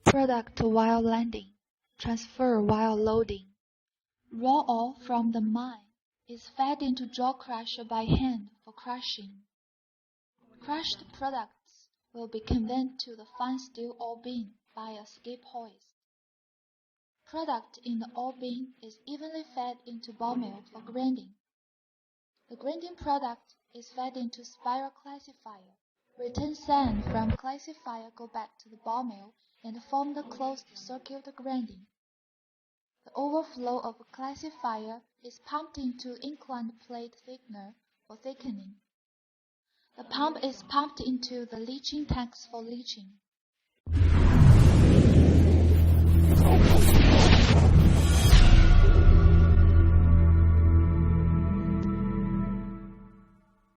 Product while landing, transfer while loading. Raw ore from the mine is fed into jaw crusher by hand for crushing. Crushed products will be conveyed to the fine steel ore bin by a skip hoist. Product in the ore bin is evenly fed into ball mill for grinding. The grinding product is fed into spiral classifier. Return sand from classifier go back to the ball mill and form the closed circuit grinding. The overflow of a classifier is pumped into inclined plate thickener for thickening. The pump is pumped into the leaching tanks for leaching.